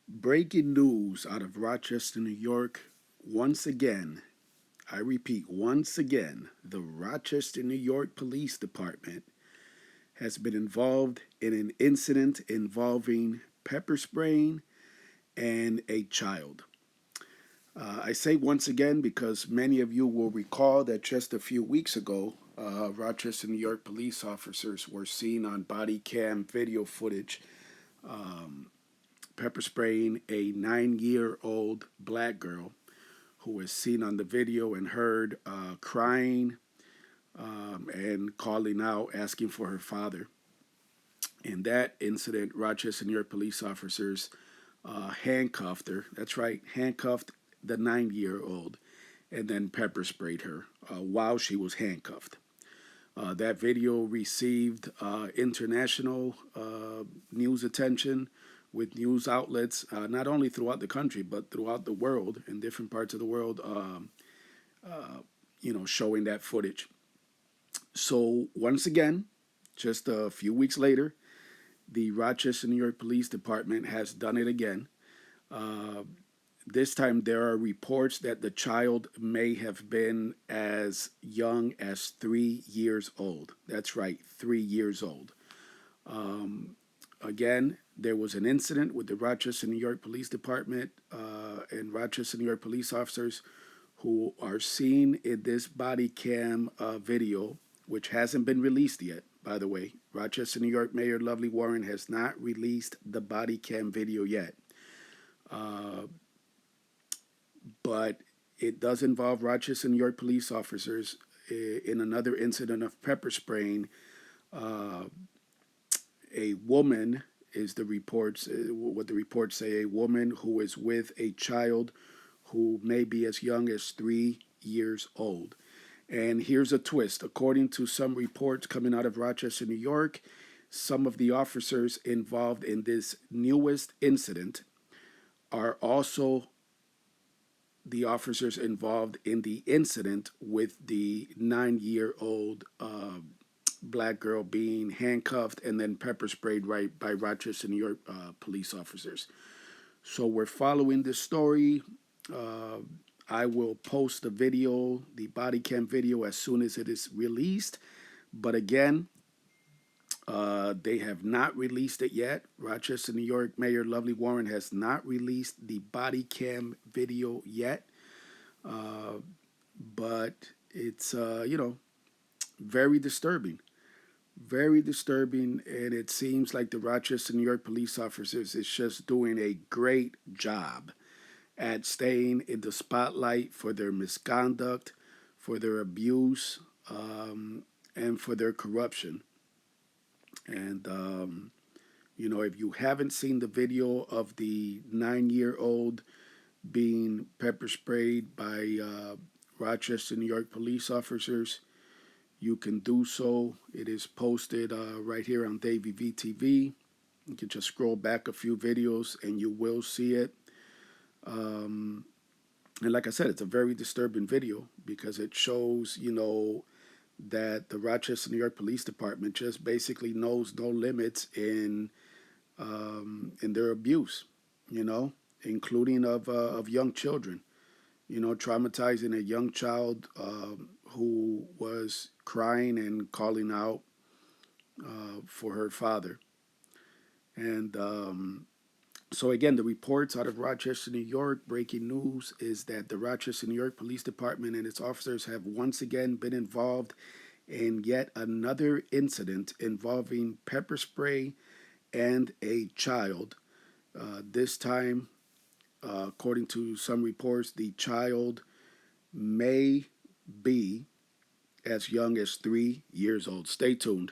Breaking news out of Rochester, New York. Once again, I repeat, once again, the Rochester, New York Police Department has been involved in an incident involving pepper spraying and a child. I say once again because many of you will recall that just a few weeks ago, Rochester, New York police officers were seen on body cam video footage pepper spraying a 9-year-old black girl who was seen on the video and heard crying and calling out, asking for her father. In that incident, Rochester, New York police officers handcuffed her. That's right, handcuffed the 9-year-old and then pepper sprayed her while she was handcuffed. That video received international news attention with news outlets, not only throughout the country, but throughout the world, in different parts of the world, showing that footage. So, once again, just a few weeks later, the Rochester, New York Police Department has done it again. Uh, this time, there are reports that the child may have been as young as 3 years old. That's right, 3 years old. Um, Again, there was an incident with the Rochester, New York Police Department and Rochester, New York police officers who are seen in this body cam video, which hasn't been released yet, by the way. Rochester, New York Mayor Lovely Warren has not released the body cam video yet. Uh, but it does involve Rochester, New York police officers in another incident of pepper spraying. Uh, a woman is the reports, what the reports say, a woman who is with a child who may be as young as 3 years old. And here's a twist. According to some reports coming out of Rochester, New York, some of the officers involved in this newest incident are also the officers involved in the incident with the 9-year-old black girl being handcuffed and then pepper sprayed right by Rochester, New York police officers. So we're following this story. Uh, I will post the video, the body cam video, as soon as it is released. But again, they have not released it yet. Rochester, New York Mayor Lovely Warren has not released the body cam video yet. Uh, but it's, very disturbing. Very disturbing. And it seems like the Rochester, New York police officers is just doing a great job at staying in the spotlight for their misconduct, for their abuse, and for their corruption. And, if you haven't seen the video of the 9-year-old being pepper sprayed by Rochester, New York police officers, you can do so. It is posted right here on DavyVTV. You can just scroll back a few videos and you will see it. Um, and like I said, it's a very disturbing video because it shows, that the Rochester, New York Police Department just basically knows no limits in their abuse, including of young children. Traumatizing a young child who was crying and calling out for her father. And so, again, the reports out of Rochester, New York, breaking news is that the Rochester, New York Police Department and its officers have once again been involved in yet another incident involving pepper spray and a child. This time, according to some reports, the child may be as young as 3 years old. Stay tuned.